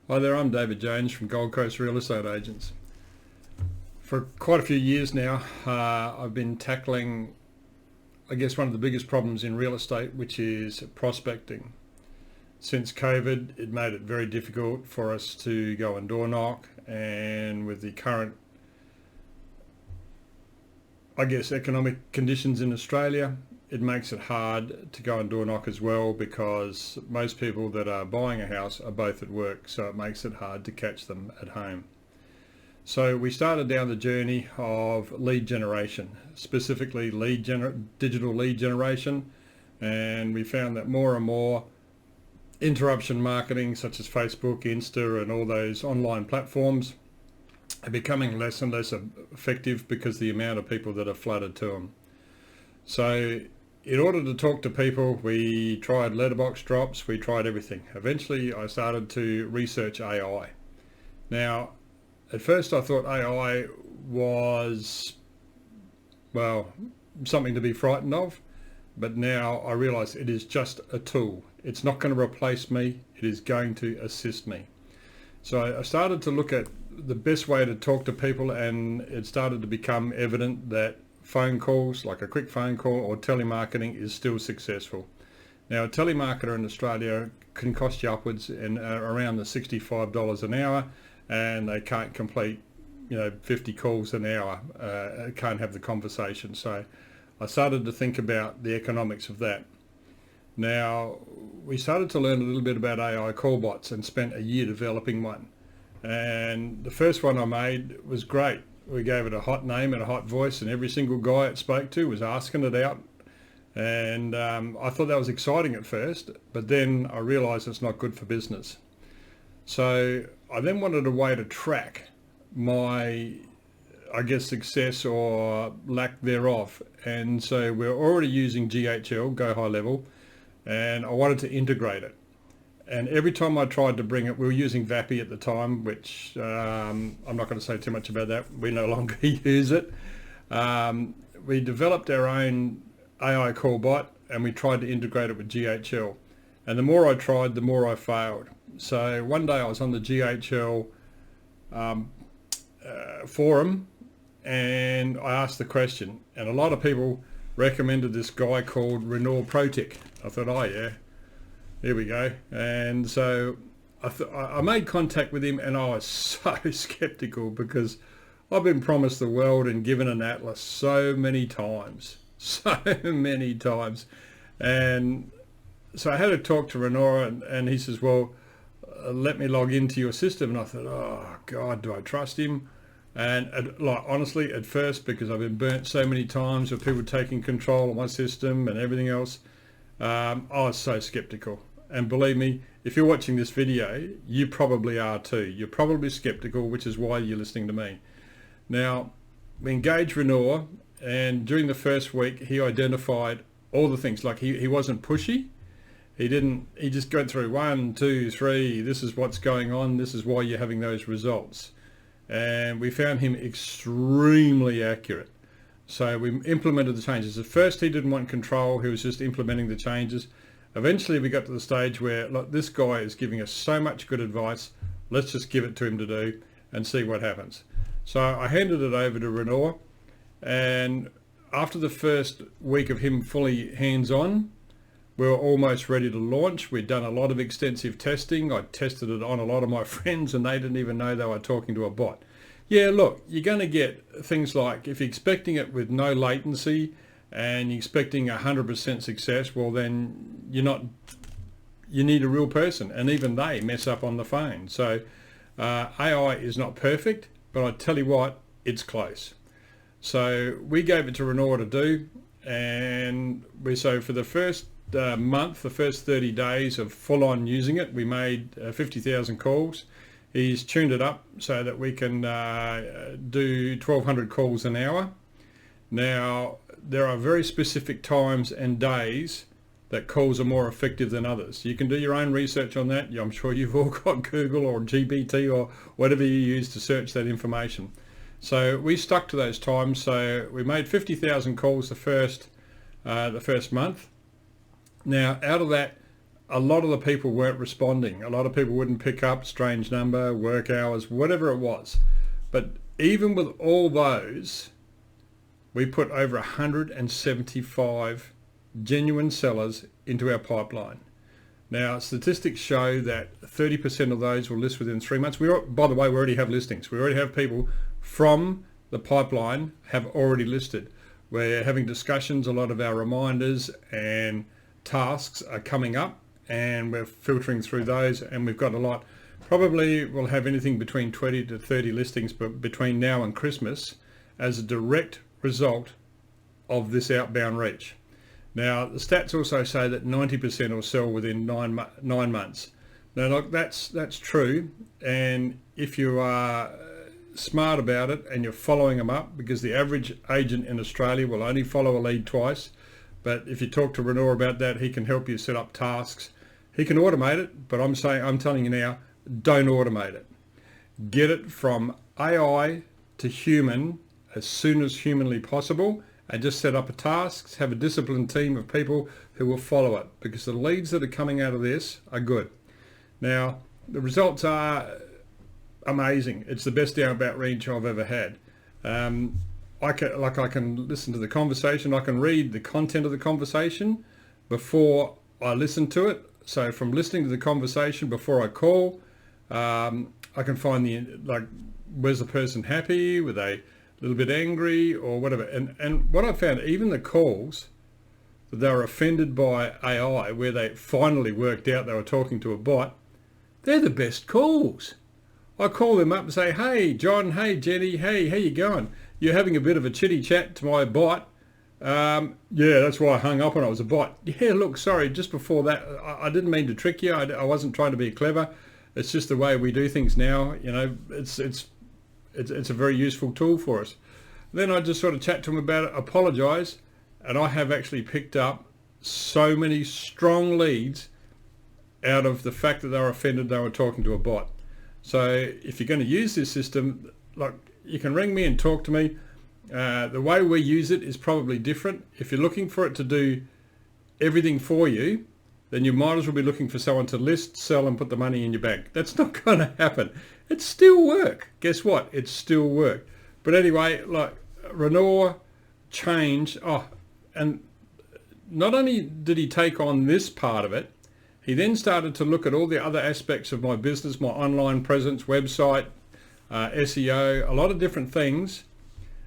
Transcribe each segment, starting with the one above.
Hi there, I'm David Jones from Gold Coast Real Estate Agents. For quite a few years now, I've been tackling, I guess, one of the biggest problems in real estate, which is prospecting. Since COVID, it made it very difficult for us to go and door knock, and with the current, I guess, economic conditions in Australia, it makes it hard to go and door knock as well, because most people that are buying a house are both at work, so it makes it hard to catch them at home. So we started down the journey of lead generation, specifically digital lead generation, and we found that more and more interruption marketing such as Facebook, Insta and all those online platforms are becoming less and less effective because the amount of people that are flooded to them. So in order to talk to people, we tried letterbox drops, we tried everything. Eventually I started to research AI. Now, at first I thought AI was, well, something to be frightened of, but now I realize it is just a tool. It's not going to replace me, it is going to assist me. So I started to look at the best way to talk to people, and it started to become evident that phone calls, like a quick phone call or telemarketing, is still successful. Now, a telemarketer in Australia can cost you upwards in around the $65 an hour, and they can't complete 50 calls an hour, can't have the conversation. So I started to think about the economics of that. Now, we started to learn a little bit about AI call bots and spent a year developing one, and the first one I made was great. We gave it a hot name and a hot voice, and every single guy it spoke to was asking it out. And I thought that was exciting at first, but then I realized it's not good for business. So I then wanted a way to track my, I guess, success or lack thereof. And so we're already using GHL, Go High Level, and I wanted to integrate it. And every time I tried to bring it, we were using VAPI at the time, which I'm not going to say too much about that. We no longer use it. We developed our own AI call bot, and we tried to integrate it with GHL. And the more I tried, the more I failed. So one day I was on the GHL forum, and I asked the question, and a lot of people recommended this guy called Renaud Protic. I thought, oh yeah, here we go. And so I made contact with him, and I was so skeptical because I've been promised the world and given an atlas so many times. And so I had to talk to Renaud, and he says, well, let me log into your system. And I thought, oh God, do I trust him? And honestly, at first, because I've been burnt so many times with people taking control of my system and everything else, I was so skeptical. And believe me, if you're watching this video, you probably are too. You're probably skeptical, which is why you're listening to me. Now, we engaged Renaud, and during the first week, he identified all the things. Like he wasn't pushy. He just went through 1, 2, 3, this is what's going on, this is why you're having those results. And we found him extremely accurate. So we implemented the changes. At first he didn't want control, he was just implementing the changes. Eventually we got to the stage where, look, this guy is giving us so much good advice, let's just give it to him to do and see what happens. So I handed it over to Renaud, and after the first week of him fully hands-on, we were almost ready to launch. We'd done a lot of extensive testing. I tested it on a lot of my friends, and they didn't even know they were talking to a bot. Yeah, look, you're going to get things like, if you're expecting it with no latency and you're expecting 100% success, well then you need a real person, and even they mess up on the phone. So AI is not perfect, but I tell you what, it's close. So we gave it to Renaud to do, and so for the first month, the first 30 days of full-on using it, we made 50,000 calls. He's tuned it up so that we can do 1,200 calls an hour. Now, there are very specific times and days that calls are more effective than others. You can do your own research on that. I'm sure you've all got Google or GPT or whatever you use to search that information. So we stuck to those times. So we made 50,000 calls the first month. Now, out of that, a lot of the people weren't responding. A lot of people wouldn't pick up, strange number, work hours, whatever it was. But even with all those, we put over 175 genuine sellers into our pipeline. Now, statistics show that 30% of those will list within 3 months. By the way, we already have listings. We already have people from the pipeline have already listed. We're having discussions. A lot of our reminders and tasks are coming up, and we're filtering through those, and we've got a lot. Probably we'll have anything between 20 to 30 listings between now and Christmas as a direct result of this outbound reach. Now, the stats also say that 90% will sell within 9 months. Now, look, that's true, and if you are smart about it and you're following them up, because the average agent in Australia will only follow a lead twice, but if you talk to Renor about that, he can help you set up tasks. He can automate it, but I'm telling you now, don't automate it. Get it from AI to human as soon as humanly possible, and just set up a task, have a disciplined team of people who will follow it, because the leads that are coming out of this are good. Now, the results are amazing. It's the best outbound reach I've ever had. I can listen to the conversation. I can read the content of the conversation before I listen to it. So from listening to the conversation before I call, I can find where's the person happy? Were they a little bit angry or whatever? And what I found, even the calls that they were offended by AI, where they finally worked out they were talking to a bot, they're the best calls. I call them up and say, hey, John, hey, Jenny, hey, how you going? You're having a bit of a chitty chat to my bot. Yeah, that's why I hung up when I was a bot. Yeah, look, sorry, just before that, I didn't mean to trick you. I wasn't trying to be clever. It's just the way we do things now. You know, it's a very useful tool for us. Then I just sort of chat to them about it, apologise, and I have actually picked up so many strong leads out of the fact that they were offended they were talking to a bot. So if you're going to use this system, like, you can ring me and talk to me. The way we use it is probably different. If you're looking for it to do everything for you, then you might as well be looking for someone to list, sell, and put the money in your bank. That's not going to happen. It's still work. Guess what? It's still work. But anyway, like, Renor changed. And not only did he take on this part of it, he then started to look at all the other aspects of my business, my online presence, website, SEO, a lot of different things,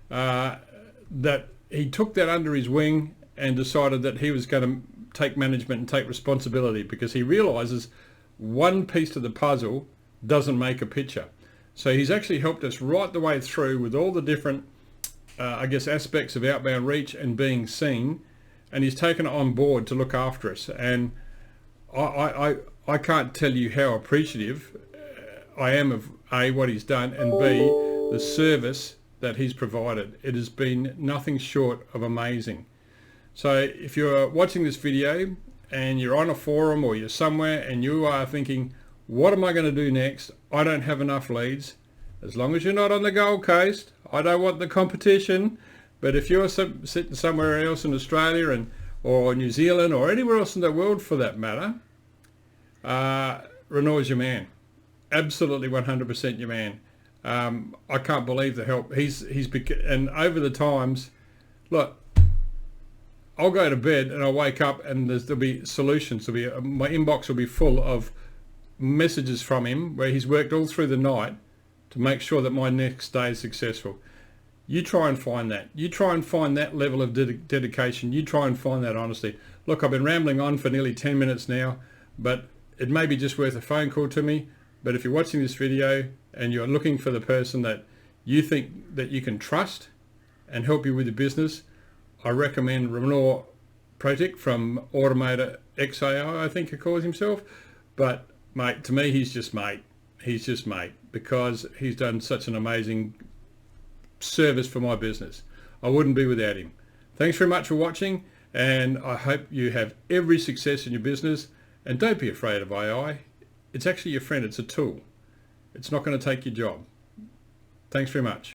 that he took that under his wing and decided that he was going to take management and take responsibility, because he realizes one piece of the puzzle doesn't make a picture. So he's actually helped us right the way through with all the different, aspects of outbound reach and being seen, and he's taken it on board to look after us. And I can't tell you how appreciative I am of A, what he's done, and B, the service that he's provided. It has been nothing short of amazing. So if you're watching this video and you're on a forum or you're somewhere and you are thinking, what am I going to do next? I don't have enough leads. As long as you're not on the Gold Coast, I don't want the competition. But if you're sitting somewhere else in Australia or New Zealand or anywhere else in the world for that matter, Renor's your man. Absolutely 100% your man. I can't believe the help and over the times, look, I'll go to bed and I'll wake up and there'll be solutions. My inbox will be full of messages from him where he's worked all through the night to make sure that my next day is successful. You try and find that. You try and find that level of dedication. You try and find that honesty. Look, I've been rambling on for nearly 10 minutes now, but it may be just worth a phone call to me. But if you're watching this video and you're looking for the person that you think that you can trust and help you with your business, I recommend Renor Project from AutomatorX.ai, I think he calls himself. But mate, to me, he's just mate. He's just mate, because he's done such an amazing service for my business. I wouldn't be without him. Thanks very much for watching, and I hope you have every success in your business. And don't be afraid of AI. It's actually your friend. It's a tool. It's not going to take your job. Thanks very much.